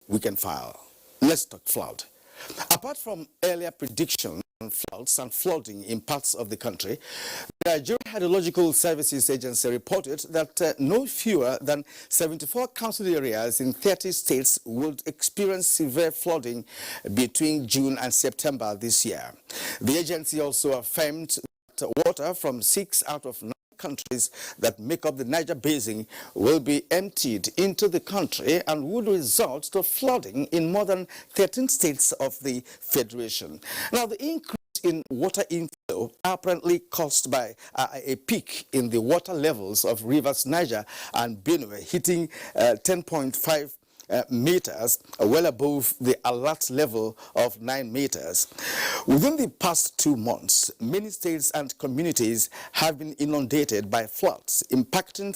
we can file. Let's talk flood. Apart from earlier predictions on floods and flooding in parts of the country, the Nigerian Hydrological Services Agency reported that no fewer than 74 council areas in 30 states would experience severe flooding between June and September this year. The agency also affirmed that water from 6 out of 9 countries that make up the Niger Basin will be emptied into the country and would result to flooding in more than 13 states of the Federation. Now, the increase in water inflow apparently caused by a peak in the water levels of rivers Niger and Benue, hitting 10.5 meters, well above the alert level of 9 meters. Within the past 2 months, many states and communities have been inundated by floods, impacting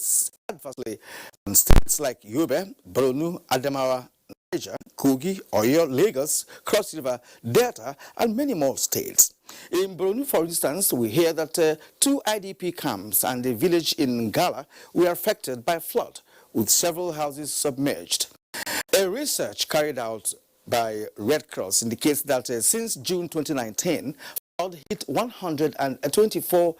adversely on states like Yobe, Borno, Adamawa, Niger, Kogi, Oyo, Lagos, Cross River, Delta, and many more states. In Borno, for instance, we hear that 2 IDP camps and a village in Ngala were affected by flood, with several houses submerged. A research carried out by Red Cross indicates that since June 2019, flood hit 124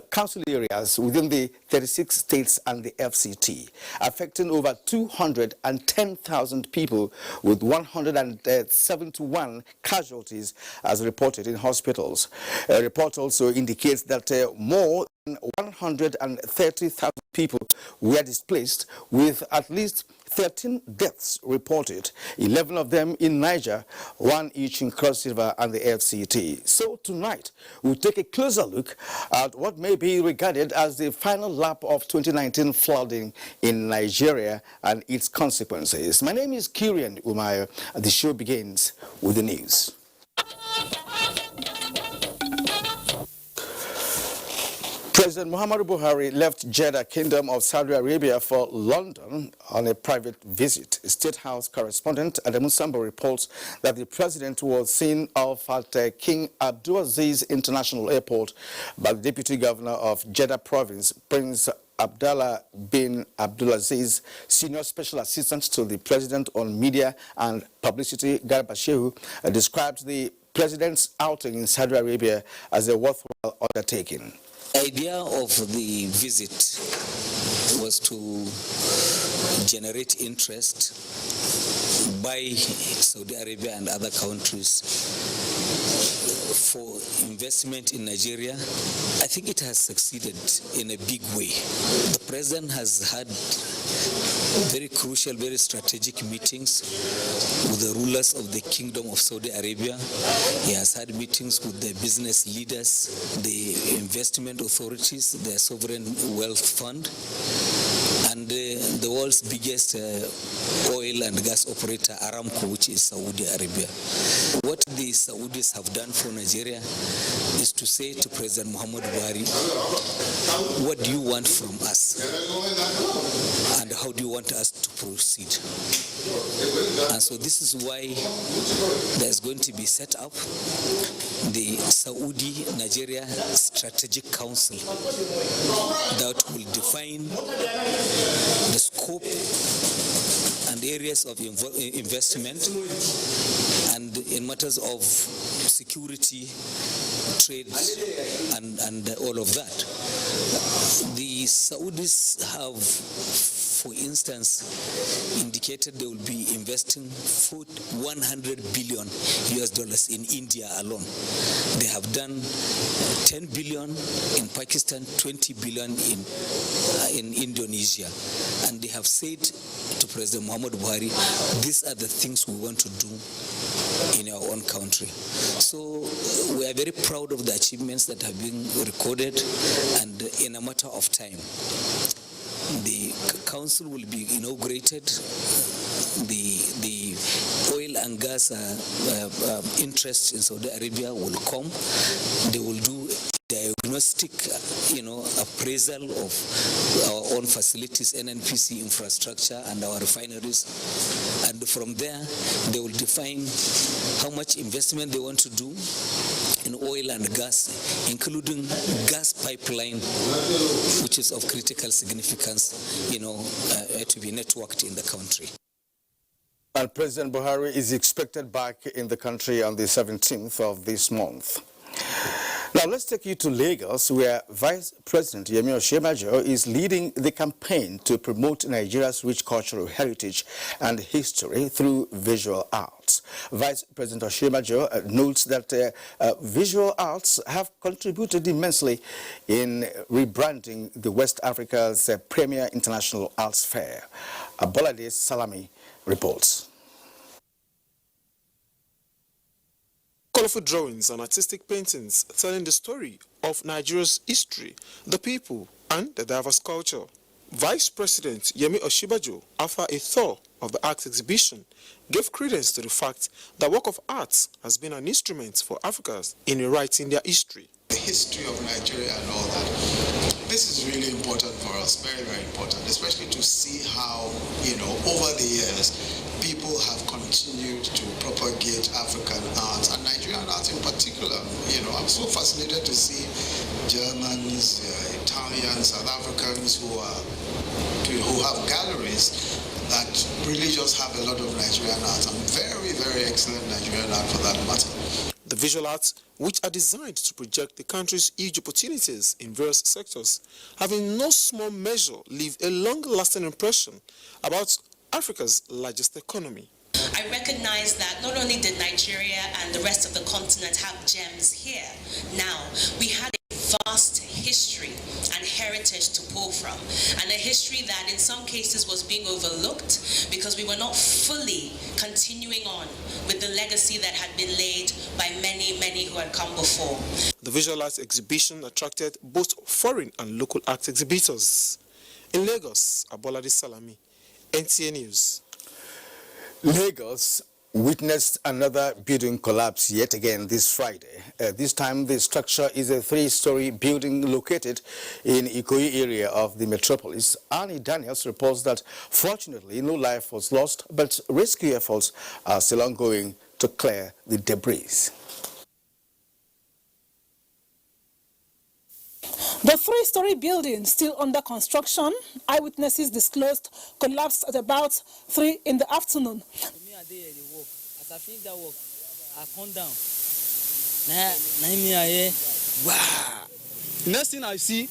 council areas within the 36 states and the FCT, affecting over 210,000 people with 171 casualties as reported in hospitals. A report also indicates that more than 130,000 people were displaced, with at least 13 deaths reported, 11 of them in Niger, 1 each in Cross River and the FCT. So tonight, we'll take a closer look at what may be regarded as the final lap of 2019 flooding in Nigeria and its consequences. My name is Kirian Umayo, and the show begins with the news. President Muhammadu Buhari left Jeddah, Kingdom of Saudi Arabia, for London on a private visit. State House correspondent Adamu Sambo reports that the president was seen off at King Abdulaziz International Airport by the Deputy Governor of Jeddah Province, Prince Abdallah bin Abdulaziz. Senior Special Assistant to the President on Media and Publicity, Garba Shehu, described the president's outing in Saudi Arabia as a worthwhile undertaking. The idea of the visit was to generate interest by Saudi Arabia and other countries for investment in Nigeria. I think it has succeeded in a big way. The president has had very crucial, very strategic meetings with the rulers of the Kingdom of Saudi Arabia. He has had meetings with the business leaders, the investment authorities, the sovereign wealth fund, and the world's biggest oil and gas operator, Aramco, which is Saudi Arabia. What the Saudis have done for Nigeria is to say to President Muhammadu Buhari, what do you want from us? And how do you want us to proceed? And so this is why there's going to be set up the Saudi-Nigeria Strategic Council that will define the scope and areas of investment and in matters of security, trade, and all of that. The Saudis have, for instance, indicated they will be investing $100 billion in India alone. They have done 10 billion in Pakistan, 20 billion in Indonesia. And they have said to President Muhammadu Buhari, these are the things we want to do in our own country. So we are very proud of the achievements that have been recorded, and in a matter of time, the council will be inaugurated. The oil and gas interests in Saudi Arabia will come. They will do diagnostic, appraisal of our own facilities, NNPC infrastructure and our refineries. And from there, they will define how much investment they want to do in oil and gas, including gas pipeline, which is of critical significance, to be networked in the country. And President Buhari is expected back in the country on the 17th of this month. Now let's take you to Lagos, where Vice President Yemi Osinbajo is leading the campaign to promote Nigeria's rich cultural heritage and history through visual arts. Vice President Osinbajo notes that visual arts have contributed immensely in rebranding the West Africa's premier international arts fair. Abolade Salami reports. Colorful drawings and artistic paintings telling the story of Nigeria's history, the people, and the diverse culture. Vice President Yemi Osinbajo, after a tour of the art exhibition, gave credence to the fact that work of art has been an instrument for Africans in rewriting their history. The history of Nigeria and all that. This is really important for us, very, very important, especially to see how, over the years, people have continued to propagate African art and Nigerian art in particular. I'm so fascinated to see Germans, Italians, South Africans who have galleries that really just have a lot of Nigerian art and very, very excellent Nigerian art for that matter. The visual arts, which are designed to project the country's huge opportunities in various sectors, have in no small measure left a long-lasting impression about Africa's largest economy. I recognize that not only did Nigeria and the rest of the continent have gems here, now we had a vast history and heritage to pull from, and a history that in some cases was being overlooked because we were not fully continuing on with the legacy that had been laid by many, many who had come before. The visual arts exhibition attracted both foreign and local art exhibitors. In Lagos, Abolade Salami, NTA News. Lagos witnessed another building collapse yet again this Friday. This time the structure is a 3-story building located in Ikoyi area of the metropolis. Annie Daniels reports that fortunately no life was lost, but rescue efforts are still ongoing to clear the debris. The 3-story building, still under construction, eyewitnesses disclosed collapsed at about 3 in the afternoon. Me, I did the work. As I finish that work, I come down. Wow. Next thing I see,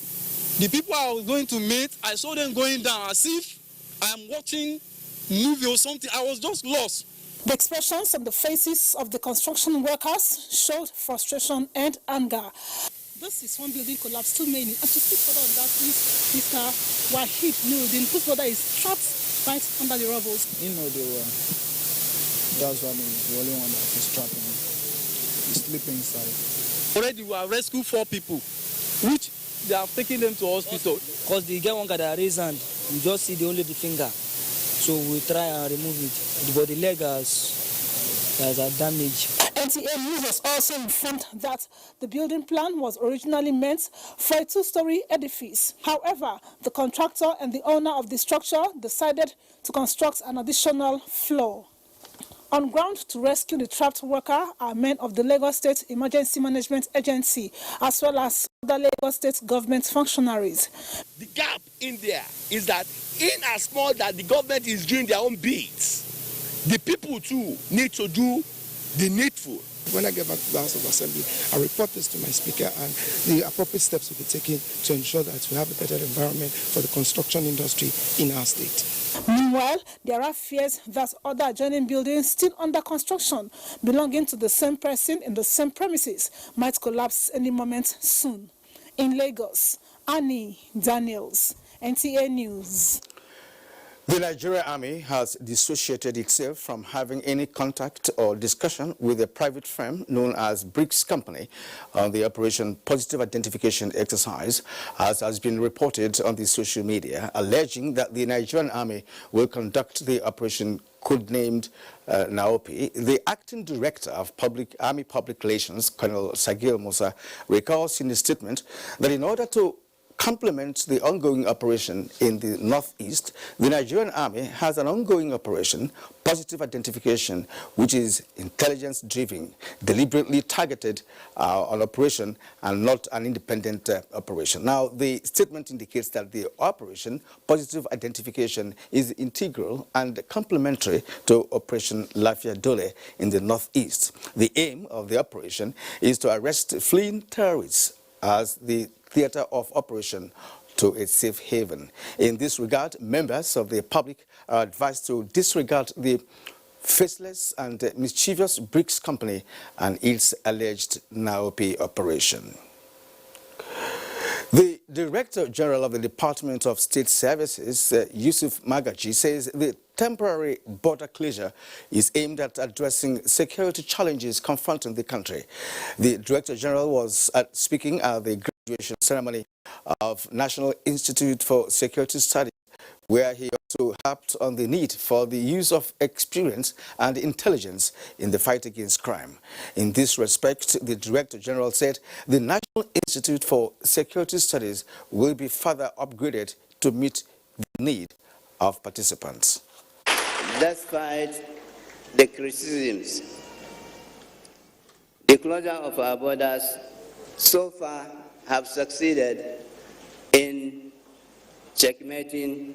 the people I was going to meet, I saw them going down as if I am watching movie or something. I was just lost. The expressions on the faces of the construction workers showed frustration and anger. This is one building collapse, too many. And to speak further on that is Mr. Wahid Nuruddin, whose brother is trapped right under the rubble. They were. That's why he's the only one that is trapped. He's sleeping inside. Already we have rescued 4 people, which they have taken them to hospital. Because the guy one got a raised hand, you just see only the finger. So we try and remove it. But the leg has a damage. NTA News was also informed that the building plan was originally meant for a 2-story edifice. However, the contractor and the owner of the structure decided to construct an additional floor. On ground to rescue the trapped worker are men of the Lagos State Emergency Management Agency, as well as other Lagos State government functionaries. The gap in there is that in as small that the government is doing their own bits, the people too need to do the needful. When I get back to the House of Assembly, I report this to my speaker and the appropriate steps will be taken to ensure that we have a better environment for the construction industry in our state. Meanwhile, there are fears that other adjoining buildings still under construction, belonging to the same person in the same premises, might collapse any moment soon. In Lagos, Annie Daniels, NTA News. The Nigerian Army has dissociated itself from having any contact or discussion with a private firm known as BRICS Company on the Operation Positive Identification exercise, as has been reported on the social media, alleging that the Nigerian Army will conduct the operation codenamed Naopi. The acting director of Army Public Relations, Colonel Sagil Musa, recalls in a statement that in order to complement the ongoing operation in the Northeast, the Nigerian Army has an ongoing operation, Positive Identification, which is intelligence-driven, deliberately targeted on operation and not an independent operation. Now, the statement indicates that the operation, Positive Identification, is integral and complementary to Operation Lafia Dole in the Northeast. The aim of the operation is to arrest fleeing terrorists as the theater of operation to a safe haven. In this regard, members of the public are advised to disregard the faceless and mischievous BRICS company and its alleged Naopi operation. The Director General of the Department of State Services, Yusuf Magaji, says the temporary border closure is aimed at addressing security challenges confronting the country. The Director General was speaking at the graduation ceremony of National Institute for Security Studies, where he also harped on the need for the use of experience and intelligence in the fight against crime. In this respect, the Director General said the National Institute for Security Studies will be further upgraded to meet the need of participants. Despite the criticisms, the closure of our borders so far have succeeded in checkmating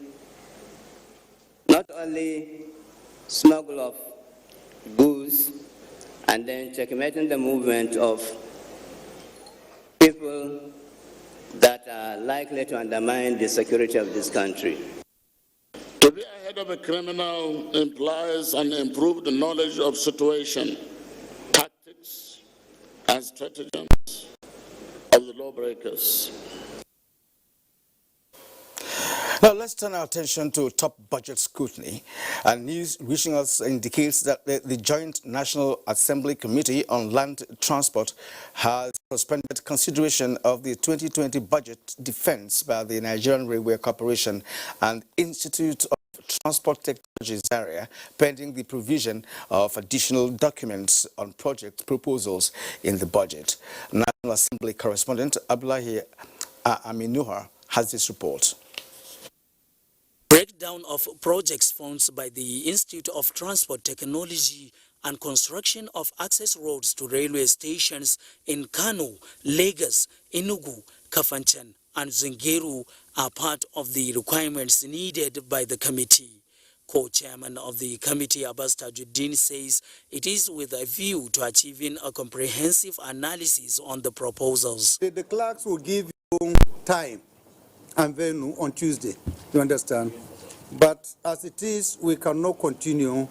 not only smuggle of goods and then checkmating the movement of people that are likely to undermine the security of this country. To be ahead of a criminal implies an improved knowledge of situation, tactics, and stratagems of the lawbreakers. Now let's turn our attention to top budget scrutiny. And news reaching us indicates that the Joint National Assembly Committee on Land Transport has suspended consideration of the 2020 budget defense by the Nigerian Railway Corporation and Institute of Transport Technologies area, pending the provision of additional documents on project proposals in the budget. National Assembly correspondent Abdullahi Aminuha has this report. Breakdown of projects funds by the Institute of Transport Technology and construction of access roads to railway stations in Kano, Lagos, Enugu, Kafanchan, and Zungeru are part of the requirements needed by the committee. Co-chairman of the committee, Abbas Tajuddin, says it is with a view to achieving a comprehensive analysis on the proposals. The clerks will give you time and venue on Tuesday, you understand? But as it is, we cannot continue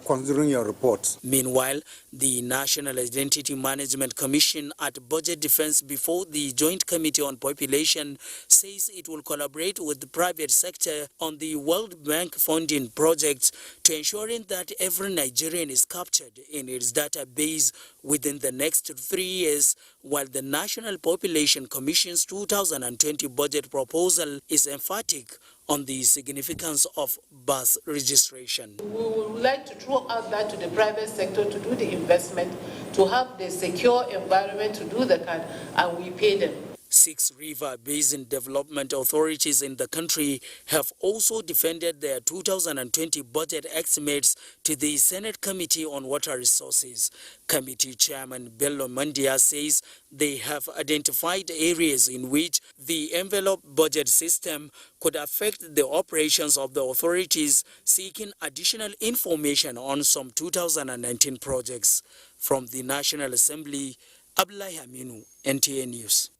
considering your report. Meanwhile, the National Identity Management Commission at Budget Defense before the Joint Committee on Population says it will collaborate with the private sector on the World Bank funding projects to ensuring that every Nigerian is captured in its database within the next 3 years, while the National Population Commission's 2020 budget proposal is emphatic on the significance of birth registration. We would like to throw out that to the private sector to do the investment, to have the secure environment to do the card, and we pay them. 6 river basin development authorities in the country have also defended their 2020 budget estimates to the Senate Committee on Water Resources. Committee Chairman Bello Mandia says they have identified areas in which the envelope budget system could affect the operations of the authorities, seeking additional information on some 2019 projects. From the National Assembly, Abdullahi Aminu, NTA News.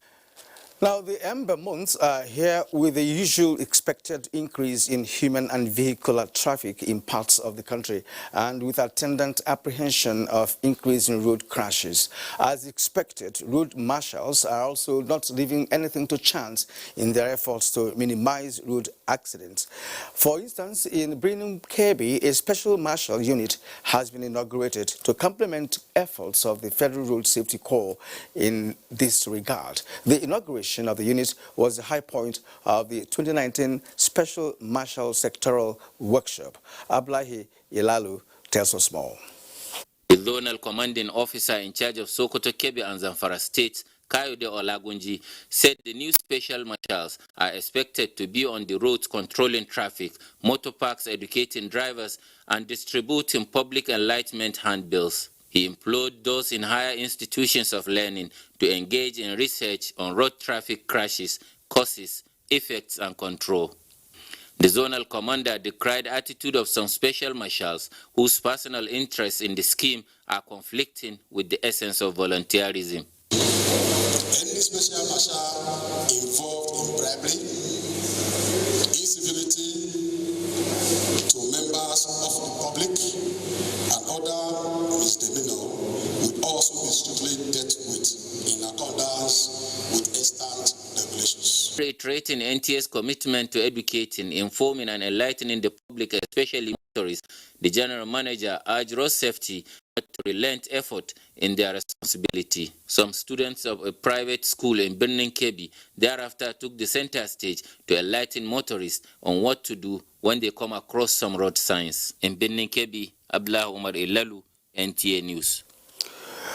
Now, the Ember months are here with the usual expected increase in human and vehicular traffic in parts of the country and with attendant apprehension of increase in road crashes. As expected, road marshals are also not leaving anything to chance in their efforts to minimize road accidents. For instance, in Birnin Kebbi, a special marshal unit has been inaugurated to complement efforts of the Federal Road Safety Corps in this regard. The inauguration of the unit was the high point of the 2019 Special Marshal Sectoral Workshop. Abdullahi Ilalu tells us more. The Zonal Commanding Officer in charge of Sokoto, Kebbi and Zamfara State, Kayode Olagunji, said the new special marshals are expected to be on the roads controlling traffic, motor parks educating drivers, and distributing public enlightenment handbills. He implored those in higher institutions of learning to engage in research on road traffic crashes, causes, effects, and control. The zonal commander decried the attitude of some special marshals whose personal interests in the scheme are conflicting with the essence of volunteerism. Any special marshal involved in bribery, incivility to members of the public, and other misdemeanor would also be strictly dealt with in accordance with extant regulations. Reiterating NTA's commitment to educating, informing, and enlightening the public, especially motorists, the general manager urged road safety not to relent effort in their responsibility. Some students of a private school in Birnin Kebbi thereafter took the center stage to enlighten motorists on what to do when they come across some road signs. In Birnin Kebbi, Abdullah Umar Ilalu, NTA News.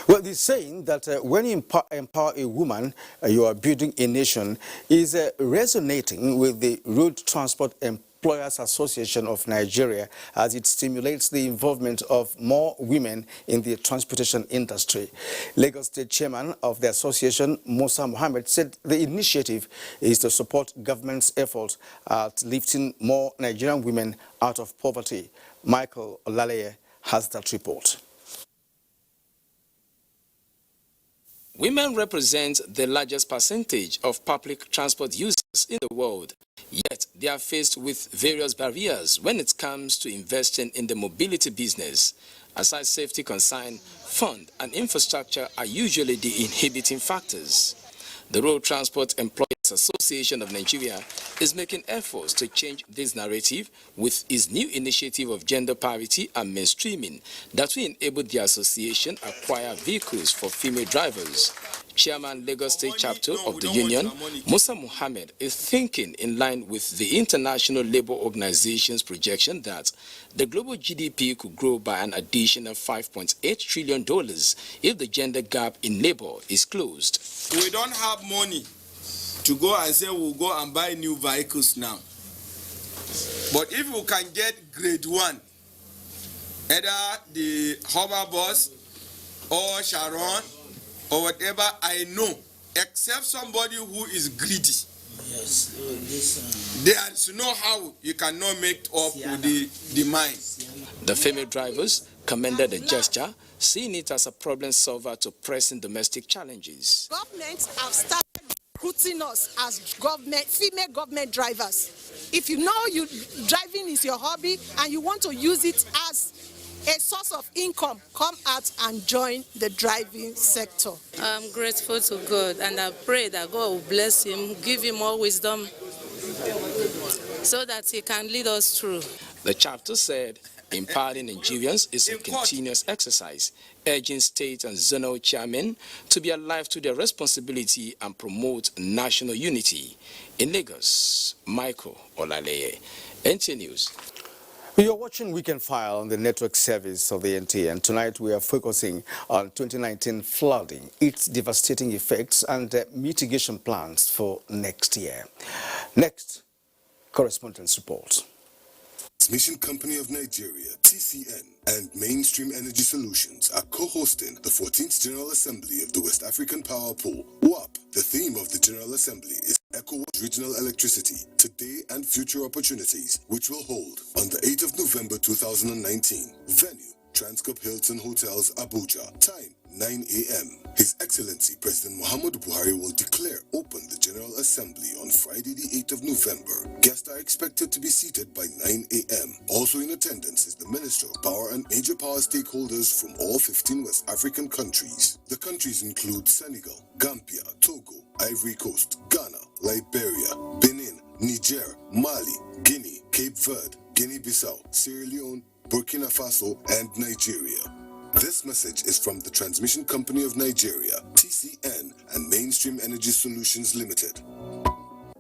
Well, the saying that when you empower a woman, you are building a nation is resonating with the Road Transport Employers Association of Nigeria as it stimulates the involvement of more women in the transportation industry. Lagos State Chairman of the association, Musa Mohammed, said the initiative is to support government's effort at lifting more Nigerian women out of poverty. Michael Olaleye has that report. Women represent the largest percentage of public transport users in the world, yet they are faced with various barriers when it comes to investing in the mobility business. Aside safety concern, fund and infrastructure are usually the inhibiting factors. The Road Transport Employers Association of Nigeria is making efforts to change this narrative with its new initiative of gender parity and mainstreaming that will enable the association acquire vehicles for female drivers. Chairman Lagos State Chapter of the Union, Musa Mohammed, is thinking in line with the International Labour Organization's projection that the global GDP could grow by an additional $5.8 trillion if the gender gap in labour is closed. We don't have money to go and say we'll go and buy new vehicles now. But if we can get grade 1, either the hover bus or Sharon or whatever, I know, except somebody who is greedy. Yes, there's no how you cannot make up with the demand. The female drivers commended the gesture, seeing it as a problem solver to pressing domestic challenges. Governments have started recruiting us as female government drivers. If you know driving is your hobby and you want to use it as a source of income, come out and join the driving sector. I'm grateful to God and I pray that God will bless him, give him more wisdom so that he can lead us through. The chapter said empowering Nigerians is a continuous exercise, urging state and zonal chairmen to be alive to their responsibility and promote national unity. In Lagos, Michael Olaleye, NTA News. You're watching Weekend File on the network service of the NTA, and tonight we are focusing on 2019 flooding, its devastating effects and mitigation plans for next year. Next, correspondence report. Transmission Company of Nigeria, TCN, and Mainstream Energy Solutions are co-hosting the 14th General Assembly of the West African Power Pool, WAP. The theme of the General Assembly is ECOWAS Regional Electricity, Today and Future Opportunities, which will hold on the 8th of November 2019. Venue, Transcorp Hilton Hotels, Abuja. Time, 9 a.m. His Excellency President Muhammadu Buhari will declare open the General Assembly on Friday the 8th of November. Guests are expected to be seated by 9 a.m. Also in attendance is the Minister of Power and major power stakeholders from all 15 West African countries. The countries include Senegal, Gambia, Togo, Ivory Coast, Ghana, Liberia, Benin, Niger, Mali, Guinea, Cape Verde, Guinea-Bissau, Sierra Leone, Burkina Faso, and Nigeria. This message is from the Transmission Company of Nigeria, TCN, and Mainstream Energy Solutions Limited.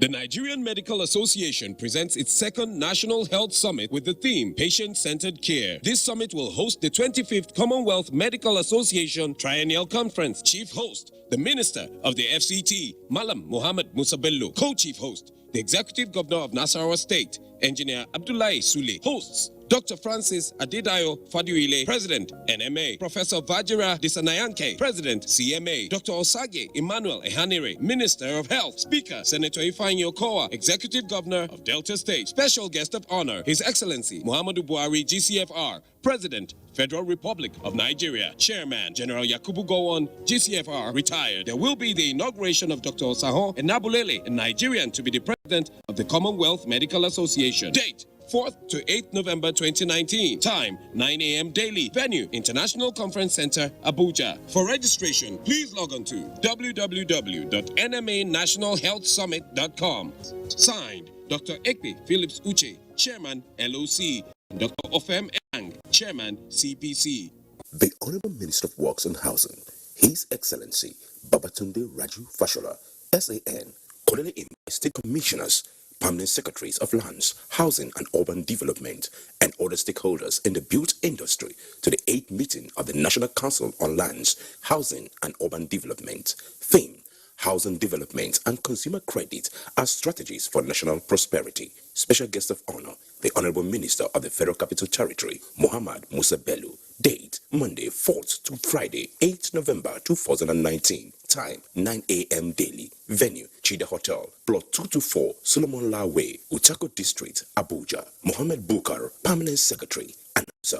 The Nigerian Medical Association presents its second National Health Summit with the theme Patient-Centered Care. This summit will host the 25th Commonwealth Medical Association Triennial Conference. Chief host, the Minister of the FCT, Malam Muhammad Musa Bello. Co-chief host, the Executive Governor of Nasarawa State, Engineer Abdullahi Sule. Hosts, Dr. Francis Adedayo Faduile, President, NMA. Professor Vajira Disanayanke, President, CMA. Dr. Osage Emmanuel Ehanire, Minister of Health. Speaker, Senator Ifeanyi Okowa, Executive Governor of Delta State. Special guest of honor, His Excellency Muhammadu Buhari, GCFR, President, Federal Republic of Nigeria. Chairman, General Yakubu Gowon, GCFR, retired. There will be the inauguration of Dr. Osahon Enabulele, a Nigerian, to be the President of the Commonwealth Medical Association. Date, 4th to 8th November 2019. Time, 9 a.m. daily. Venue, International Conference Center, Abuja. For registration, please log on to www.nmanationalhealthsummit.com. Signed, Dr. Ekpe Phillips Uche, Chairman, LOC, and Dr. Ofem Eng, Chairman, CPC. The Honorable Minister of Works and Housing, His Excellency Babatunde Raju Fashola, SAN, cordially invites State Commissioners, Permanent Secretaries of Lands, Housing and Urban Development, and other stakeholders in the built industry to the 8th meeting of the National Council on Lands, Housing and Urban Development. Theme: Housing Development and Consumer Credit as Strategies for National Prosperity. Special guest of honor, the Honorable Minister of the Federal Capital Territory, Muhammad Musa Bello. Date, Monday 4th to Friday, 8th November 2019. Time, 9 a.m. daily. Venue, Chida Hotel, Plot 224, Solomon La Way, Utako District, Abuja. Mohammed Bukar, Permanent Secretary, Announcer.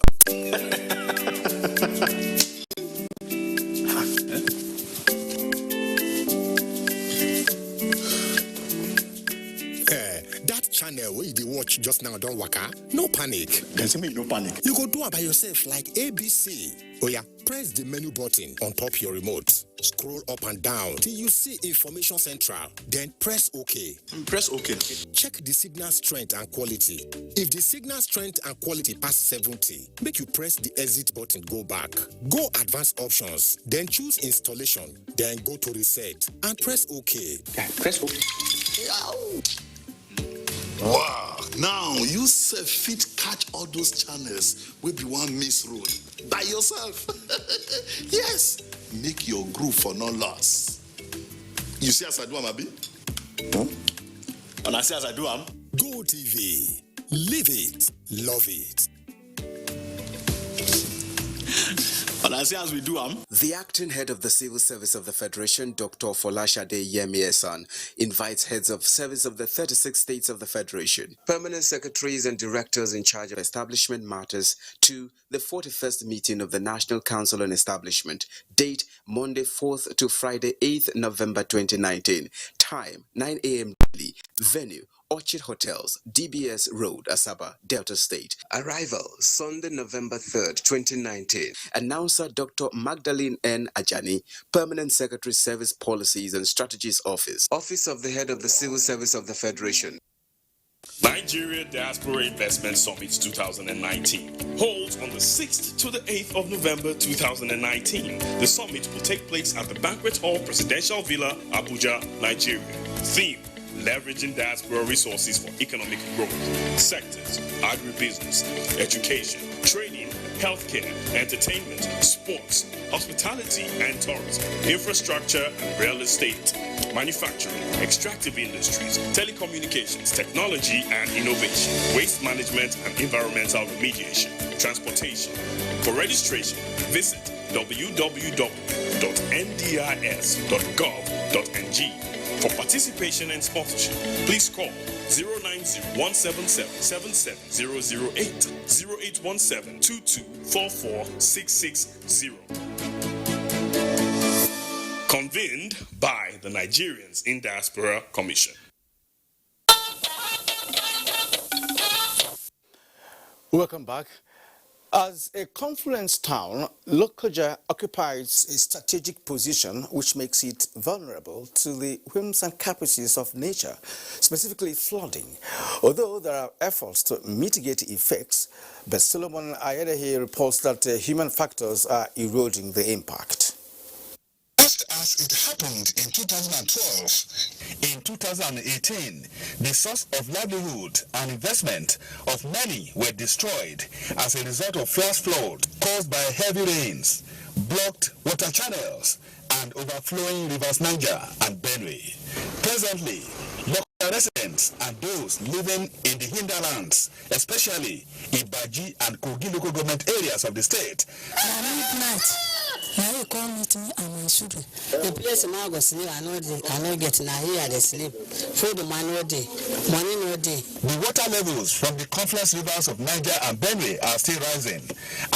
That channel where you watch just now don't waka, no panic. There's me no panic. You go do it by yourself like ABC. Oh yeah, press the menu button on top your remote. Scroll up and down till you see Information Central. Then press OK. Press OK. Check the signal strength and quality. If the signal strength and quality pass 70, make you press the exit button, go back. Go advanced options, then choose installation, then go to reset and press OK. Yeah, press OK. Wow, now you self fit catch all those channels will be one miss road by yourself. Yes, make your groove for no loss. You see as I do, Abi? And I see as I do, Go TV, live it, love it. And I see as we do, The acting head of the Civil Service of the Federation, Dr. Folashade Yemi-Esan, invites heads of service of the 36 states of the Federation, permanent secretaries and directors in charge of establishment matters to the 41st meeting of the National Council on Establishment. Date, Monday 4th to Friday 8th November 2019. Time, 9 a.m. daily. Venue, Orchid Hotels, DBS Road, Asaba, Delta State. Arrival, Sunday, November 3rd, 2019. Announcer Dr. Magdalene N. Ajani, Permanent Secretary, Service Policies and Strategies Office. Office of the Head of the Civil Service of the Federation. Nigeria Diaspora Investment Summit 2019 holds on the 6th to the 8th of November 2019. The summit will take place at the Banquet Hall, Presidential Villa, Abuja, Nigeria. Theme: leveraging diaspora resources for economic growth. Sectors: agribusiness, education, trading, healthcare, entertainment, sports, hospitality and tourism, infrastructure and real estate, manufacturing, extractive industries, telecommunications, technology and innovation, waste management and environmental remediation, transportation. For registration, visit www.ndis.gov.ng. For participation and sponsorship, please call 090-177-77008, 0817-2244-660. Convened by the Nigerians in Diaspora Commission. Welcome back. As a confluence town, Lokoja occupies a strategic position which makes it vulnerable to the whims and caprices of nature, specifically flooding. Although there are efforts to mitigate effects, but Solomon Ayedehe reports that human factors are eroding the impact. Just as as it happened in 2012. In 2018, the source of livelihood and investment of many were destroyed as a result of flash flood caused by heavy rains, blocked water channels, and overflowing rivers Niger and Benue. Presently, local residents and those living in the hinterlands, especially Ibaji and Kogi local government areas of the state, now you come meet me and my children. The place now go sleep, I know get now here they sleep. Food man no day, money no day. The water levels from the confluence rivers of Niger and Benue are still rising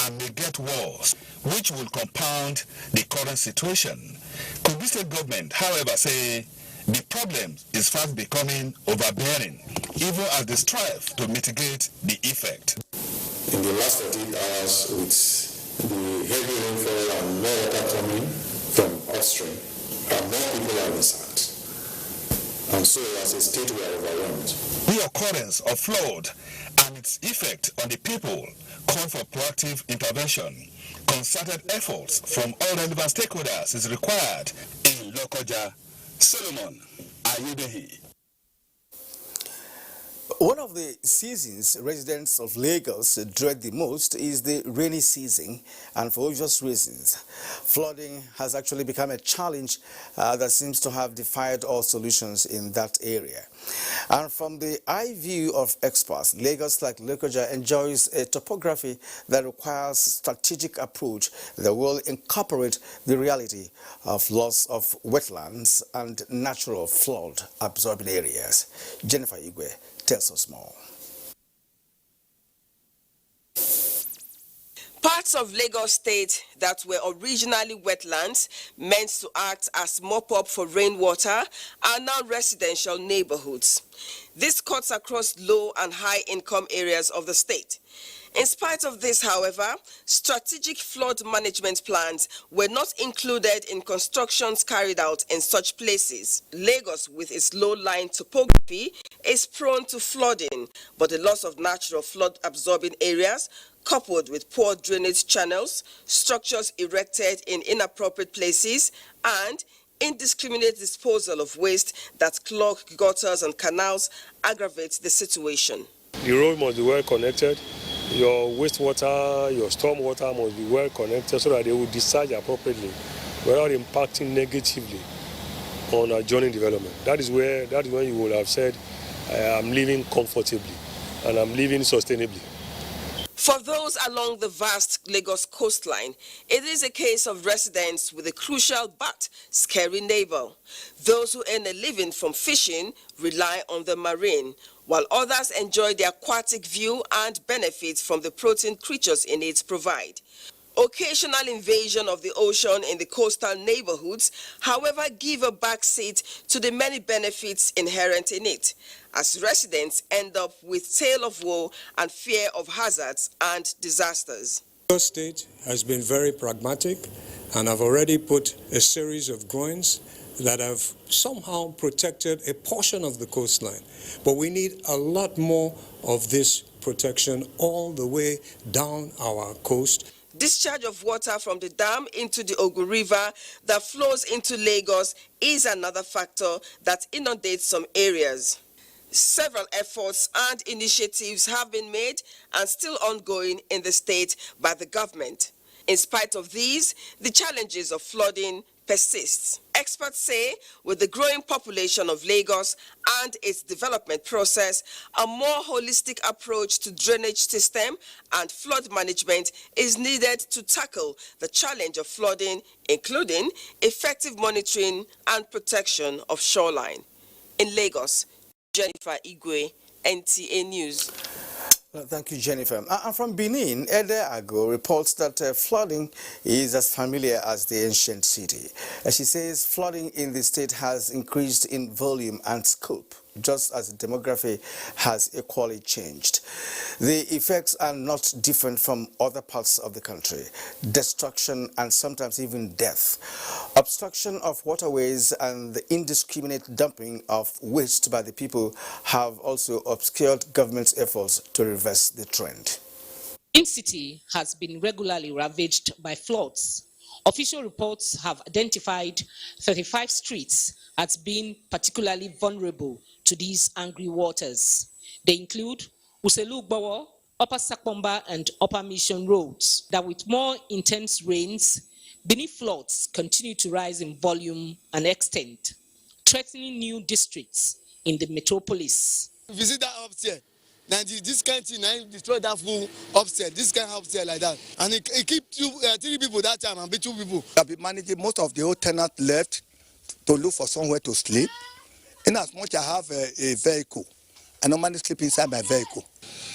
and may get worse, which will compound the current situation. Kogi State government, however, say the problem is fast becoming overbearing, even as they strive to mitigate the effect. In the last 48 hours, with the heavy rainfall and more water coming from upstream, and more people are inside. And so as a state we are overwhelmed. The occurrence of flood and its effect on the people call for proactive intervention. Concerted efforts from all relevant stakeholders is required in Lokoja. Solomon Ayudehi. One of the seasons residents of Lagos dread the most is the rainy season, and for obvious reasons. Flooding has actually become a challenge that seems to have defied all solutions in that area. And from the eye view of experts, Lagos, like Lokoja, enjoys a topography that requires strategic approach that will incorporate the reality of loss of wetlands and natural flood-absorbing areas. Jennifer Igwe tells us more. Parts of Lagos State that were originally wetlands meant to act as mop-up for rainwater are now residential neighborhoods. This cuts across low and high income areas of the state. In spite of this, however, strategic flood management plans were not included in constructions carried out in such places. Lagos, with its low-lying topography, is prone to flooding, but the loss of natural flood-absorbing areas, coupled with poor drainage channels, structures erected in inappropriate places, and indiscriminate disposal of waste that clog gutters and canals aggravates the situation. The road must be well connected. Your wastewater, your stormwater must be well connected so that they will discharge appropriately without impacting negatively on adjoining development. That is when you will have said, I'm living comfortably and I'm living sustainably. For those along the vast Lagos coastline, it is a case of residents with a crucial but scary neighbor. Those who earn a living from fishing rely on the marine, while others enjoy the aquatic view and benefit from the protein creatures in it provide. Occasional invasion of the ocean in the coastal neighborhoods, however, give a backseat to the many benefits inherent in it, as residents end up with tale of woe and fear of hazards and disasters. The state has been very pragmatic, and I've already put a series of groins that have somehow protected a portion of the coastline. But we need a lot more of this protection all the way down our coast. Discharge of water from the dam into the Ogun River that flows into Lagos is another factor that inundates some areas. Several efforts and initiatives have been made and still ongoing in the state by the government. In spite of these, the challenges of flooding persists. Experts say with the growing population of Lagos and its development process, a more holistic approach to drainage system and flood management is needed to tackle the challenge of flooding, including effective monitoring and protection of shoreline. In Lagos, Jennifer Igwe, NTA News. Thank you, Jennifer. And from Benin, Ede Ago reports that flooding is as familiar as the ancient city. As she says, flooding in the state has increased in volume and scope, just as the demography has equally changed. The effects are not different from other parts of the country. Destruction and sometimes even death. Obstruction of waterways and the indiscriminate dumping of waste by the people have also obscured government's efforts to reverse the trend. In city has been regularly ravaged by floods. Official reports have identified 35 streets as being particularly vulnerable to these angry waters. They include Uselu Gbawo, Upper Sakomba, and Upper Mission roads that with more intense rains, beneath floods continue to rise in volume and extent, threatening new districts in the metropolis. Visit that upstairs. Now this kind of thing, now destroy that full upstairs, this kind of upstairs like that. And it keep 3 people that time and be 2 people. I've been managing, most of the old tenants left to look for somewhere to sleep. In as much I have a vehicle, I normally sleep inside my vehicle.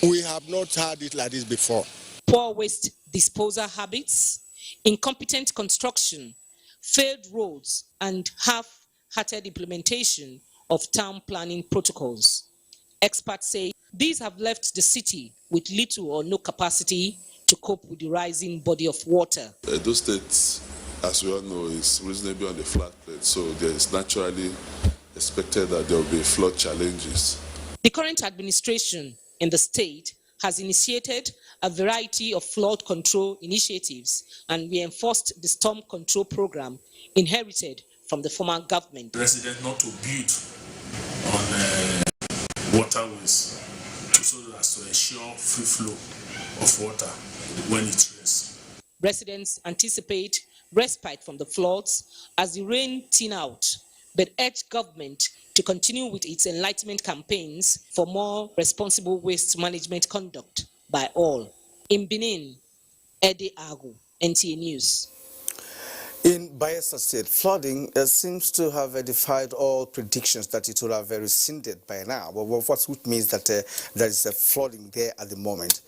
We have not had it like this before. Poor waste disposal habits, incompetent construction, failed roads, and half-hearted implementation of town planning protocols. Experts say these have left the city with little or no capacity to cope with the rising body of water. Those states, as we all know, is reasonably on the flat plate, so there is naturally expected that there will be flood challenges. The current administration in the state has initiated a variety of flood control initiatives and reinforced the storm control program inherited from the former government. Residents not to build on waterways so as to ensure free flow of water when it rains. Residents anticipate respite from the floods as the rain thin out, but urge government to continue with its enlightenment campaigns for more responsible waste management conduct by all. In Benin, Eddie Agu, NTA News. In Bayelsa State, flooding seems to have defied all predictions that it would have receded by now. Well, what means that there is a flooding there at the moment.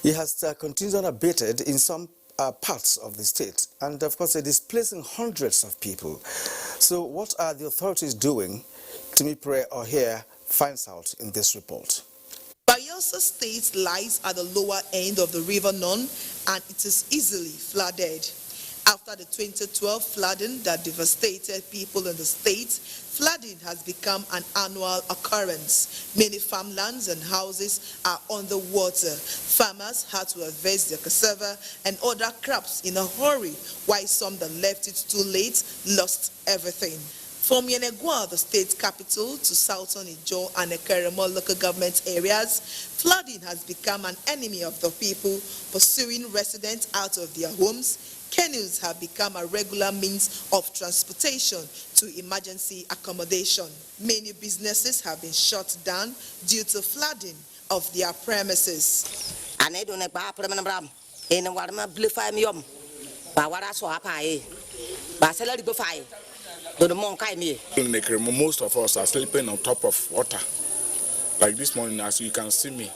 It has continued unabated in some parts of the state, and of course displacing hundreds of people. So what are the authorities doing? Timmy Pray or here finds out in this report. Bayelsa State lies at the lower end of the River Nun, and it is easily flooded. After the 2012 flooding that devastated people in the state, flooding has become an annual occurrence. Many farmlands and houses are under water. Farmers had to harvest their cassava and other crops in a hurry, while some that left it too late lost everything. From Yenegua, the state capital, to southern Ijo and Ekeremo local government areas, flooding has become an enemy of the people, pursuing residents out of their homes. Canoes have become a regular means of transportation to emergency accommodation. Many businesses have been shut down due to flooding of their premises. Most of us are sleeping on top of water. Like this morning, as you can see me.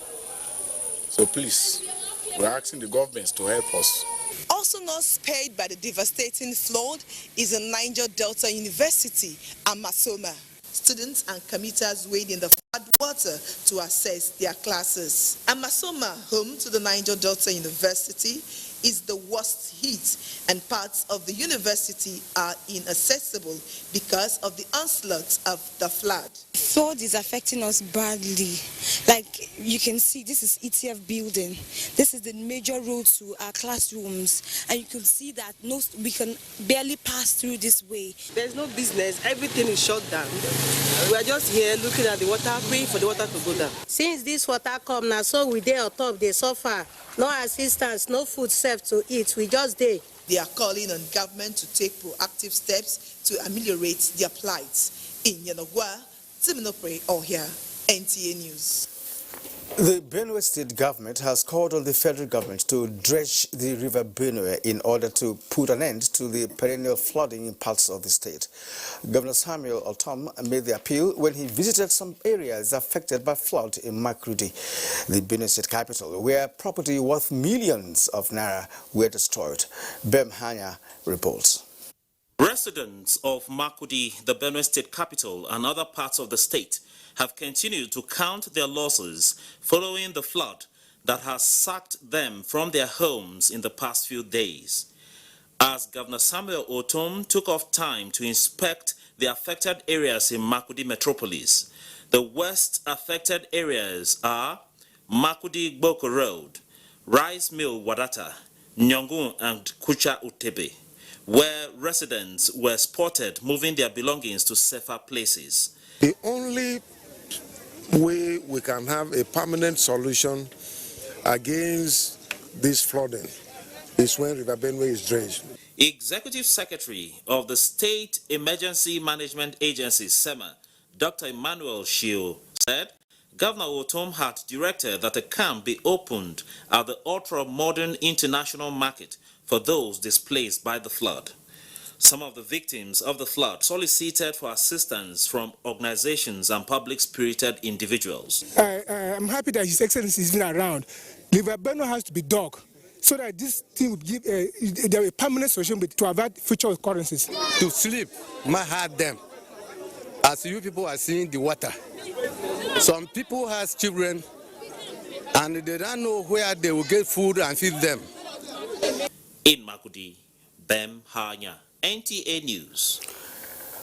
So please, we're asking the governments to help us. Also not spared by the devastating flood is the Niger Delta University, Amasoma. Students and commuters wade in the flood water to access their classes. Amasoma, home to the Niger Delta University, is the worst hit, and parts of the university are inaccessible because of the onslaught of the flood. Flood is affecting us badly. Like you can see, this is ETF building. This is the major road to our classrooms, and you can see that we can barely pass through this way. There's no business. Everything is shut down. We are just here looking at the water, praying for the water to go down. Since this water come now, so we there on top, they suffer. No assistance, no food served to eat. We just there. They are calling on government to take proactive steps to ameliorate their plight. In Yenogwa, Timinopre Ohia, NTA News. The Benue State government has called on the federal government to dredge the River Benue in order to put an end to the perennial flooding in parts of the state. Governor Samuel Otom made the appeal when he visited some areas affected by flood in Makurdi, the Benue State capital, where property worth millions of naira were destroyed. Bem Hanya reports. Residents of Makurdi, the Benue State capital, and other parts of the state have continued to count their losses following the flood that has sacked them from their homes in the past few days. As Governor Samuel Otom took off time to inspect the affected areas in Makurdi metropolis, the worst affected areas are Makurdi Gboko Road, Rice Mill Wadata, Nyongun and Kucha Utebe. where residents were spotted moving their belongings to safer places. The only way we can have a permanent solution against this flooding is when River Benue is dredged. Executive Secretary of the State Emergency Management Agency, SEMA, Dr. Emmanuel Shio, said Governor Otom had directed that a camp be opened at the ultra-modern international market for those displaced by the flood. Some of the victims of the flood solicited for assistance from organizations and public-spirited individuals. I'm happy that His Excellency is been around. River Benue has to be dug so that this thing would give a permanent solution to avoid future occurrences. To sleep, my heart them. As you people are seeing the water, some people has children and they don't know where they will get food and feed them. In Makudi, Bem Hanya, NTA News.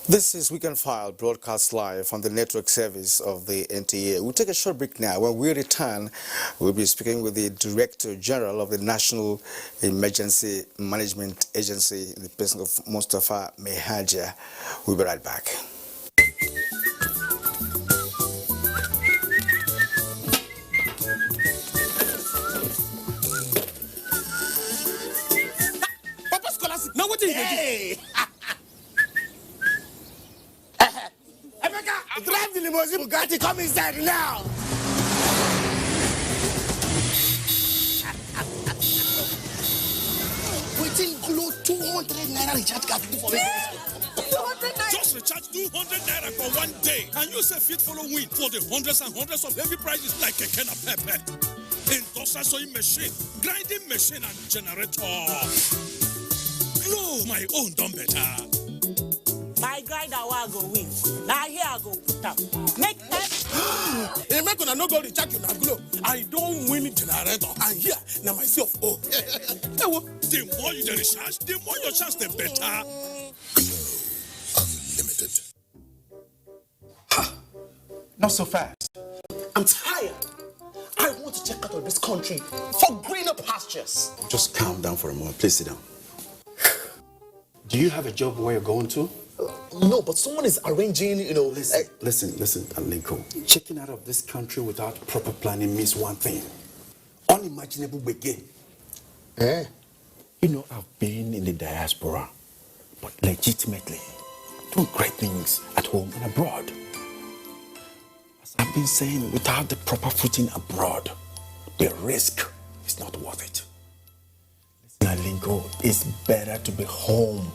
This is Weekend File, broadcast live on the network service of the NTA. We'll take a short break now. When we return, we'll be speaking with the Director General of the National Emergency Management Agency, the person of Mustafa Mehaja. We'll be right back. Papa Scholastic, now what are you doing? Drive the limousine, Bugatti, come inside now. Waiting below 200 naira recharge card for me. 200 naira. Just recharge 200 naira for 1 day, and you say fit follow win for the hundreds and hundreds of heavy prizes like a can of pepper, industrial sewing machine, grinding machine, and generator. Glow, my own done better. My grinder will go win. Now here I go put up. Make that. Hey, make una no go recharge you na glow. I don't win generator. And here, now myself. Oh, the more you recharge, the more your chance, the better. Unlimited. Not so fast. I'm tired. I want to check out of this country for greener pastures. Just calm down for a moment. Please sit down. Do you have a job where you're going to? No, but someone is arranging, Listen, Alinko. Checking out of this country without proper planning means one thing. Unimaginable begin. You know, I've been in the diaspora, but legitimately doing great things at home and abroad. As I've been saying, without the proper footing abroad, the risk is not worth it. Listen, Alinko, it's better to be home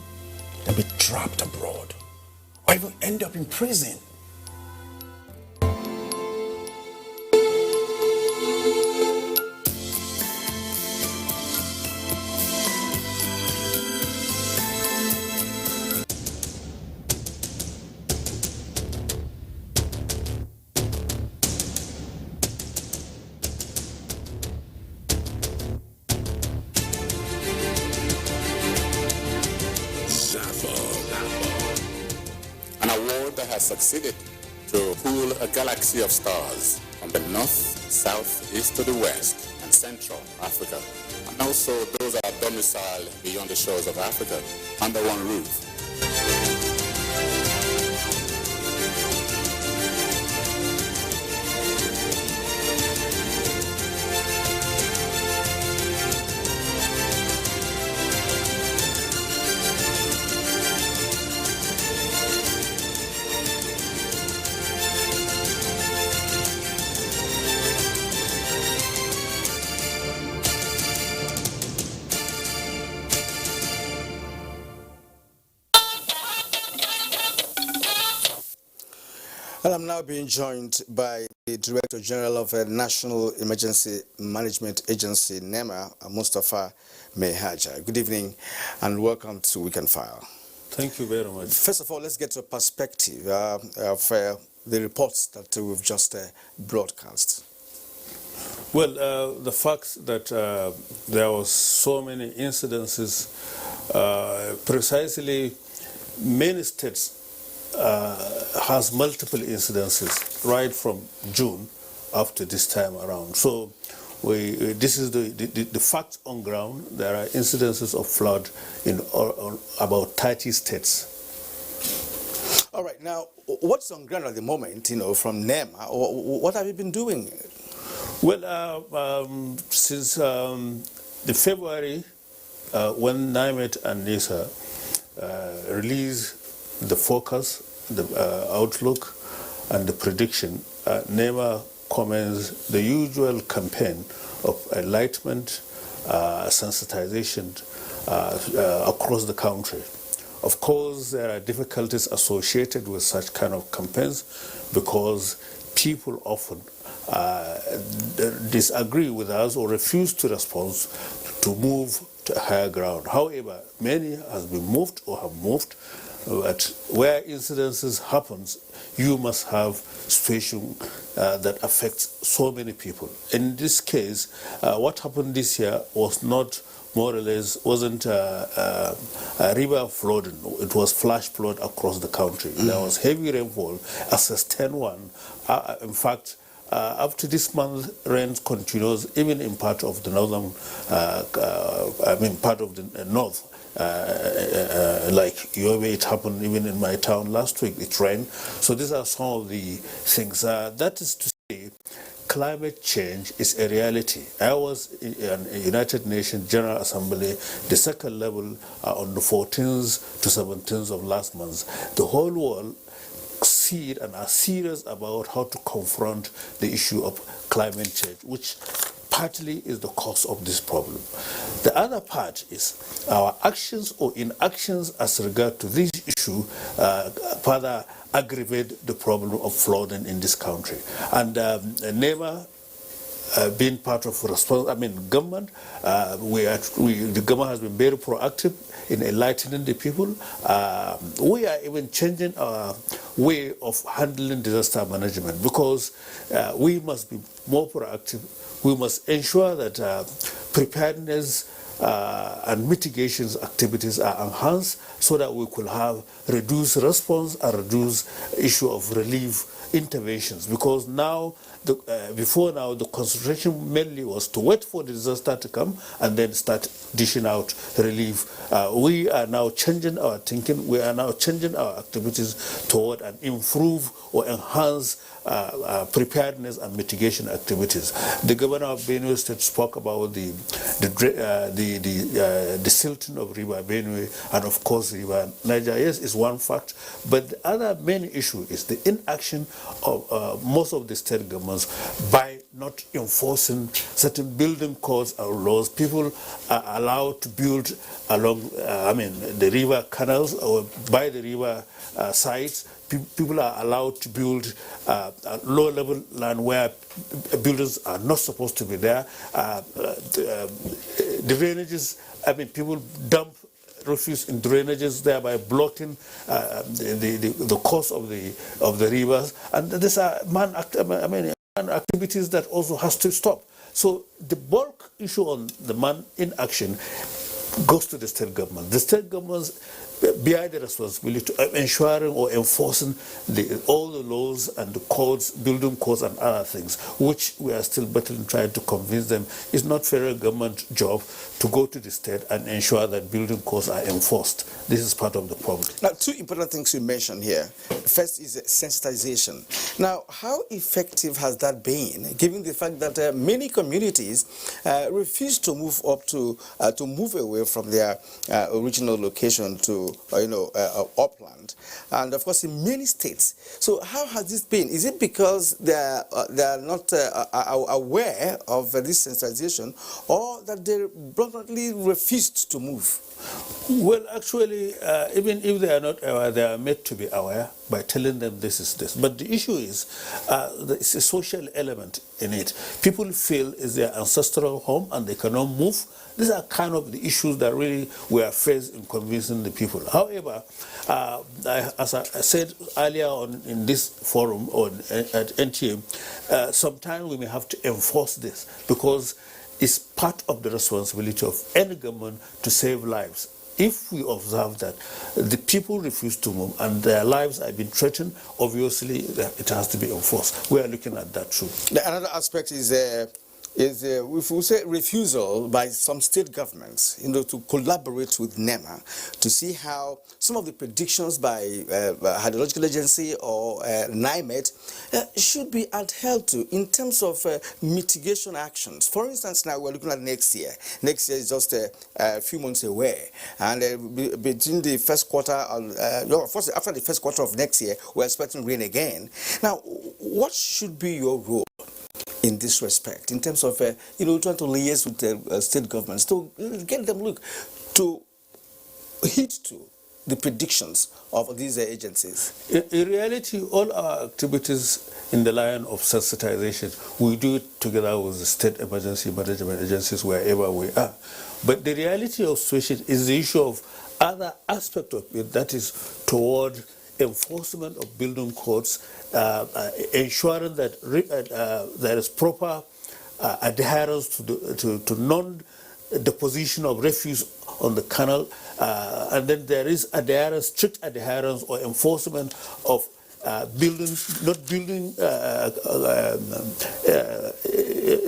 than be trapped abroad, or even end up in prison. Succeeded to pool a galaxy of stars from the north, south, east to the west, and central Africa. And also those are domiciled beyond the shores of Africa under one roof. Well, I'm now being joined by the Director General of the National Emergency Management Agency, NEMA, Mustafa Mehaja. Good evening and welcome to Weekend File. Thank you very much. First of all, let's get to a perspective of the reports that we've just broadcast. Well, the fact that there was so many incidences, precisely many states has multiple incidences right from June up to this time around. So this is the facts on ground. There are incidences of flood in about 30 states. All right, now, what's on ground at the moment, from NEMA? What have you been doing? Well, since the February, when NIMET and NISA released the focus, the outlook, and the prediction, NEMA commenced the usual campaign of enlightenment, sensitization across the country. Of course, there are difficulties associated with such kind of campaigns because people often disagree with us or refuse to respond to move to higher ground. However, many have been moved or have moved, but where incidences happens, you must have situation that affects so many people. In this case, what happened this year was not more or less wasn't a river flooding. It was flash flood across the country. There was heavy rainfall, a sustained one. In fact, up to this month, rain continues even in part of the northern, part of the north. Like Yobe, it happened even in my town last week, it rained. So these are some of the things. That is to say, climate change is a reality. I was in a United Nations General Assembly, the second level on the 14th to 17th of last month. The whole world see it and are serious about how to confront the issue of climate change, which partly is the cause of this problem. The other part is our actions or inactions as regard to this issue further aggravate the problem of flooding in this country. And NEMA being part of government, the government has been very proactive in enlightening the people. We are even changing our way of handling disaster management because we must be more proactive. We must ensure that preparedness and mitigations activities are enhanced so that we could have reduced response and reduced issue of relief interventions, because now, before now, the concentration mainly was to wait for the disaster to come and then start dishing out relief. We are now changing our thinking, we are now changing our activities toward and improve or enhance preparedness and mitigation activities. The governor of Benue State spoke about the silting of River Benue and of course River Niger. Yes, is one fact, but the other main issue is the inaction of most of the state governments by not enforcing certain building codes or laws. People are allowed to build along the river canals or by the river sides. People are allowed to build low-level land where buildings are not supposed to be there. The drainages, people dump refuse in drainages, thereby blocking the course of the rivers. And these are activities that also has to stop. So the bulk issue on the man in action goes to the state government. The state governments bear the responsibility of ensuring or enforcing all the laws and the codes, building codes and other things, which we are still battling, trying to convince them it's not federal government job to go to the state and ensure that building codes are enforced. This is part of the problem. Now, two important things you mentioned here. First is sensitization. Now, how effective has that been, given the fact that many communities refuse to move up to move away from their original location to upland, and of course in many states. So how has this been? Is it because they are not aware of this sensitization, or that they bluntly refused to move? Well, actually, even if they are not aware, they are made to be aware by telling them this is this. But the issue is, it's a social element in it. People feel it's their ancestral home and they cannot move. These are kind of the issues that really we are faced in convincing the people. However, as I said earlier on in this forum or at NTA, sometimes we may have to enforce this because it's part of the responsibility of any government to save lives. If we observe that the people refuse to move and their lives have been threatened, obviously it has to be enforced. We are looking at that too. Another aspect is is, if we say refusal by some state governments, to collaborate with NEMA to see how some of the predictions by Hydrological Agency or NIMET should be adhered to in terms of mitigation actions. For instance, now we're looking at next year. Next year is just a few months away, and between the first quarter, after the first quarter of next year, we're expecting rain again. Now, what should be your role in this respect, in terms of trying to liaise with the state governments to get them to heed to the predictions of these agencies? In reality, all our activities in the line of sensitization, we do it together with the state emergency management agencies wherever we are. But the reality of situation is the issue of other aspect of it, that is toward enforcement of building codes, ensuring that there is proper adherence to non-deposition of refuse on the canal, and then there is strict adherence or enforcement of not building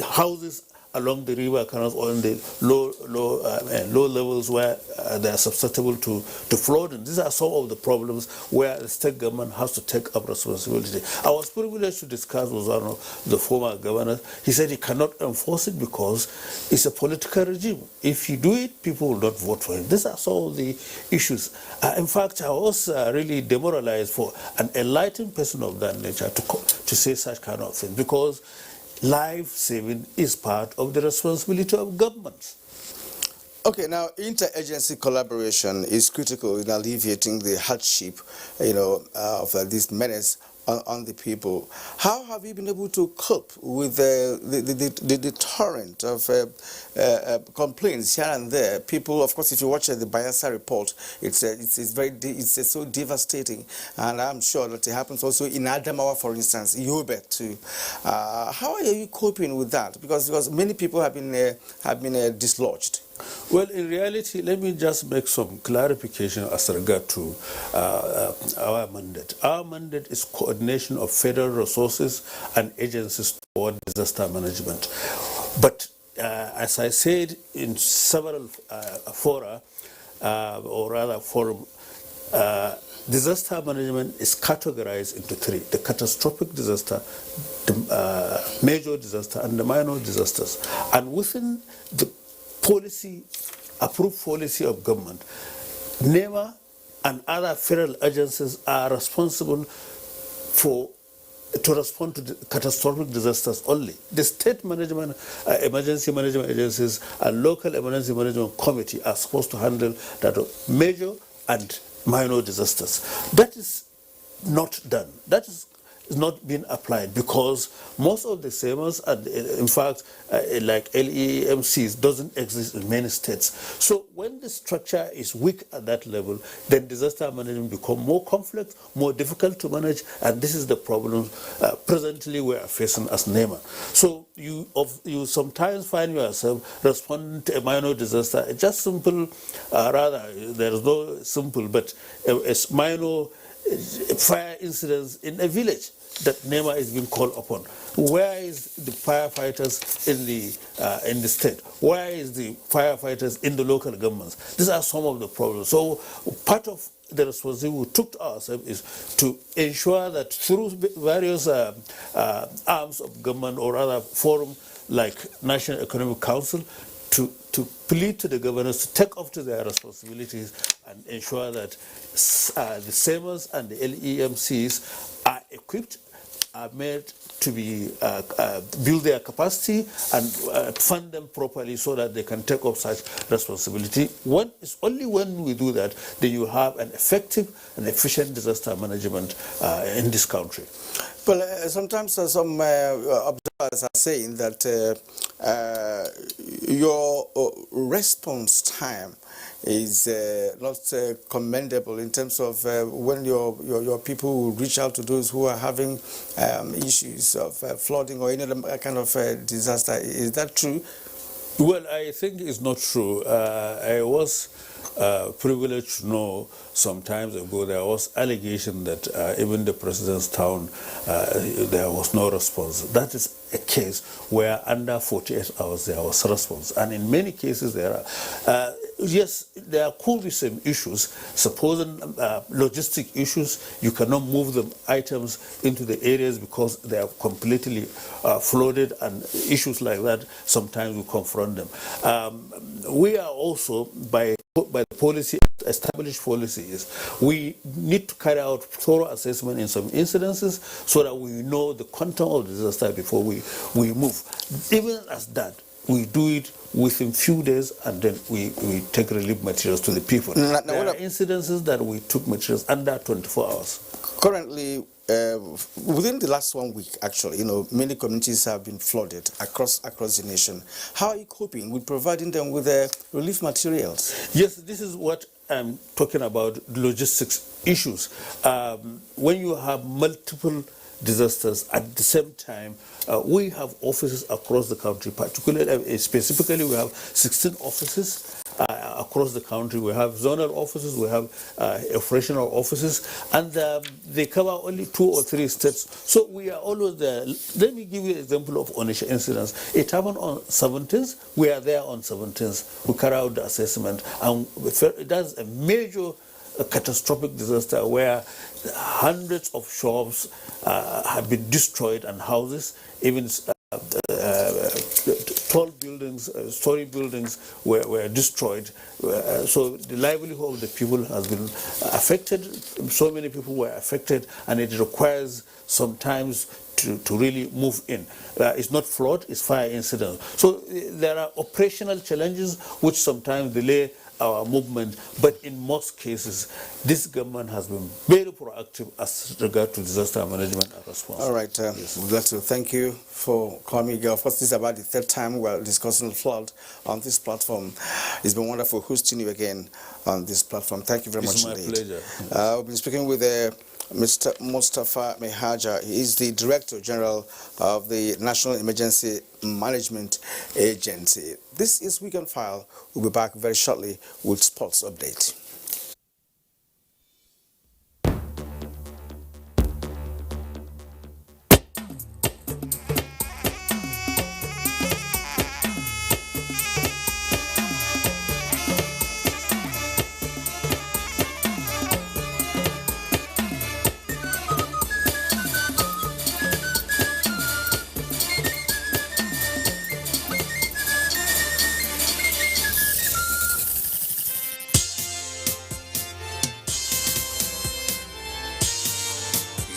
houses along the river canals or in the low levels where they are susceptible to flooding. These are some of the problems where the state government has to take up responsibility. I was privileged to discuss with one of the former governors. He said he cannot enforce it because it's a political regime. If you do it, people will not vote for him. These are some of the issues. In fact, I was really demoralized for an enlightened person of that nature to say such kind of thing, because life saving is part of the responsibility of governments. Okay, now interagency collaboration is critical in alleviating the hardship, of this menace on the people. How have you been able to cope with the torrent of complaints here and there? People, of course, if you watch the Bayelsa report, it's so devastating, and I'm sure that it happens also in Adamawa, for instance, Yobe too. How are you coping with that? Because many people have been dislodged. Well, in reality, let me just make some clarification as regard to our mandate. Our mandate is coordination of federal resources and agencies toward disaster management. But as I said in several fora, or rather forum, disaster management is categorized into three: the catastrophic disaster, the major disaster, and the minor disasters. And within the approved policy of government, NEMA and other federal agencies are responsible to respond to the catastrophic disasters only. The state management, emergency management agencies and local emergency management committee are supposed to handle that of major and minor disasters. That is not done. That is not being applied because most of the SEMAs, and in fact, like LEMCs, doesn't exist in many states. So when the structure is weak at that level, then disaster management becomes more complex, more difficult to manage, and this is the problem presently we are facing as NEMA. So you sometimes find yourself responding to a minor disaster. It's just simple, there is no simple, but a minor fire incidents in a village that NEMA is being called upon. Where is the firefighters in the state? Where is the firefighters in the local governments? These are some of the problems. So part of the responsibility we took to ourselves is to ensure that through various arms of government or other forum like National Economic Council, to plead to the governors to take up to their responsibilities and ensure that the SEMAs and the LEMCs are equipped, are made to be build their capacity and fund them properly so that they can take up such responsibility. It's only when we do that that you have an effective and efficient disaster management in this country. Well, sometimes some observers are saying that your response time is not commendable in terms of when your people will reach out to those who are having issues of flooding or any other kind of disaster. Is that true? Well, I think it's not true. I was privileged to know some time ago there was allegation that even the president's town there was no response. That is a case where under 48 hours there was a response. And in many cases there are, yes, there could be some issues, supposing logistic issues, you cannot move the items into the areas because they are completely flooded, and issues like that, sometimes we confront them. We are also, by the policy, established policies, we need to carry out thorough assessment in some incidences so that we know the content of the disaster before we move. Even as that, we do it within few days, and then we take relief materials to the people. There are incidences that we took materials under 24 hours. Currently, within the last 1 week, actually, you know, many communities have been flooded across the nation. How are you coping with providing them with relief materials? Yes, this is what I'm talking about, logistics issues. When you have multiple disasters at the same time, we have offices across the country, particularly, specifically, we have 16 offices across the country. We have zonal offices, we have operational offices, and they cover only 2 or 3 states. So we are always there. Let me give you an example of Onitsha incidents. It happened on 17th. We are there on 17th. We carry out the assessment, and that's a major catastrophic disaster where hundreds of shops have been destroyed, and houses, even tall buildings, story buildings were destroyed. So the livelihood of the people has been affected. So many people were affected, and it requires sometimes to really move in. It's not flood, it's fire incident. So there are operational challenges which sometimes delay our movement, but in most cases, this government has been very proactive as regard to disaster management and response. All right, we'd like to thank you for coming. Of course, this is about the 3rd time we're discussing flood on this platform. It's been wonderful hosting you again on this platform. Thank you very much indeed. It's my pleasure. We've been speaking with Mr. Mustafa Mehaja. He is the Director General of the National Emergency Management Agency. This is Week on File. We'll be back very shortly with sports update.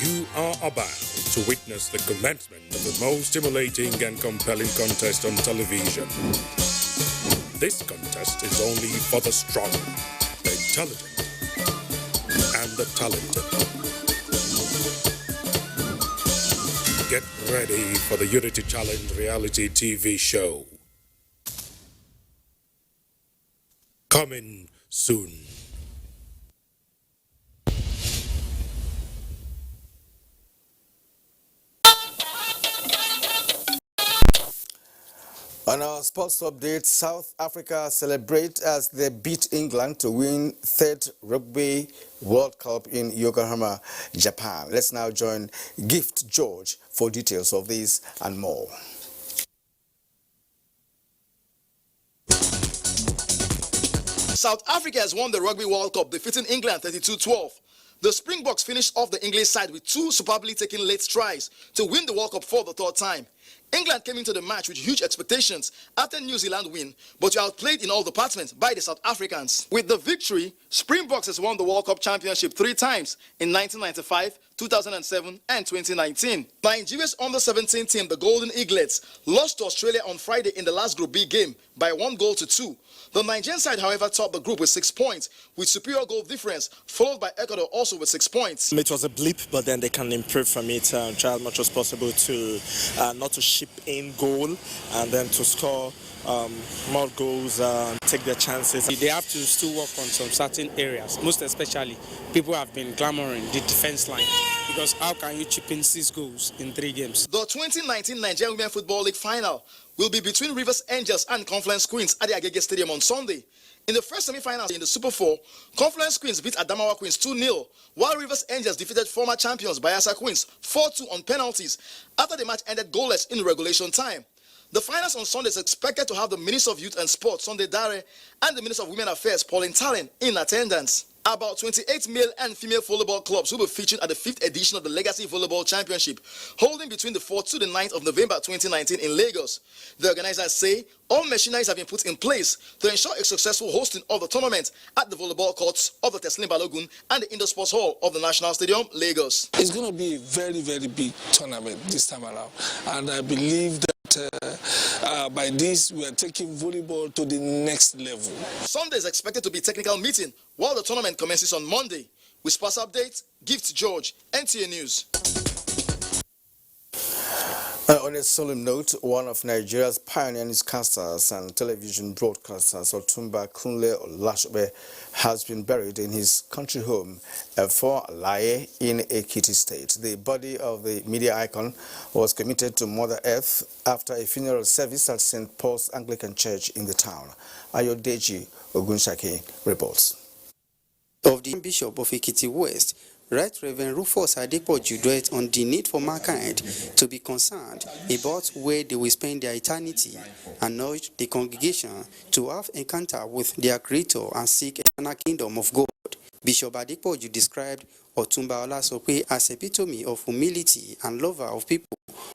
You are about to witness the commencement of the most stimulating and compelling contest on television. This contest is only for the strong, the intelligent, and the talented. Get ready for the Unity Challenge reality TV show. Coming soon. On our sports update, South Africa celebrate as they beat England to win 3rd Rugby World Cup in Yokohama, Japan. Let's now join Gift George for details of this and more. South Africa has won the Rugby World Cup, defeating England 32-12. The Springboks finished off the English side with 2 superbly taken late tries to win the World Cup for the 3rd time. England came into the match with huge expectations after New Zealand win, but were outplayed in all departments by the South Africans. With the victory, Springboks has won the World Cup Championship 3 times in 1995, 2007 and 2019. Nigeria's under-17 team, the Golden Eaglets, lost to Australia on Friday in the last Group B game by 1-2. The Nigerian side, however, topped the group with 6 points, with superior goal difference, followed by Ecuador also with 6 points. It was a blip, but then they can improve from it and try as much as possible to not to ship in goal and then to score more goals and take their chances. They have to still work on some certain areas, most especially people have been clamoring the defense line, because how can you chip in 6 goals in 3 games? The 2019 Nigerian Women Football League final will be between Rivers Angels and Confluence Queens at the Agege Stadium on Sunday. In the first semi-finals in the Super 4, Confluence Queens beat Adamawa Queens 2-0, while Rivers Angels defeated former champions Bayelsa Queens 4-2 on penalties after the match ended goalless in regulation time. The finals on Sunday is expected to have the Minister of Youth and Sport, Sunday Dare, and the Minister of Women Affairs, Pauline Tallinn, in attendance. About 28 male and female volleyball clubs will be featured at the 5th edition of the Legacy Volleyball Championship, holding between the 4th to the 9th of November 2019 in Lagos. The organizers say all machineries have been put in place to ensure a successful hosting of the tournament at the volleyball courts of the Teslim Balogun and the Indoor Sports Hall of the National Stadium, Lagos. It's going to be a very, very big tournament this time around, and I believe that by this we are taking volleyball to the next level. Sunday is expected to be a technical meeting while the tournament commences on Monday. With sports updates, Gift George, NTA News. On a solemn note, one of Nigeria's pioneer newscasters and television broadcasters, Otumba Kunle Olashope, has been buried in his country home, for Alaye in Ekiti State. The body of the media icon was committed to Mother Earth after a funeral service at St. Paul's Anglican Church in the town. Ayodeji Ogunshake reports. Of the Bishop of Ekiti West, Right Reverend Rufus Adepoju dwelt on the need for mankind to be concerned about where they will spend their eternity and urged the congregation to have encounter with their Creator and seek eternal kingdom of God. Bishop Adepoju described Otumba Olasope as epitome of humility and lover of people.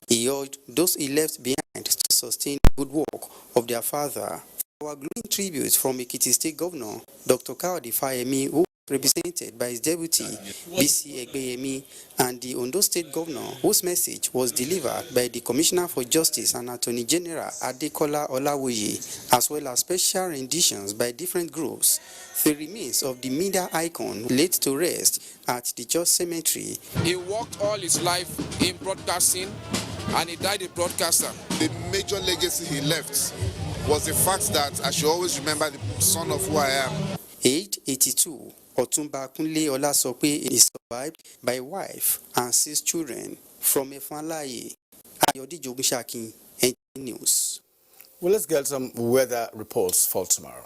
He urged those he left behind to sustain the good work of their father. Our glowing tribute from Ekiti State Governor Dr. Kaode Fayemi, who represented by his deputy, B.C. Egbeyemi, and the Ondo State Governor, whose message was delivered by the Commissioner for Justice and Attorney General Adekola Olawoye, as well as special renditions by different groups. The remains of the media icon laid to rest at the Church Cemetery. He worked all his life in broadcasting, and he died a broadcaster. The major legacy he left was the fact that I should always remember the son of who I am. Aged 82, Otumba Kunle Olasope is survived by a wife and 6 children from Efanlaye. Ayodeji Ogunshake, NTA News. Well, let's get some weather reports for tomorrow.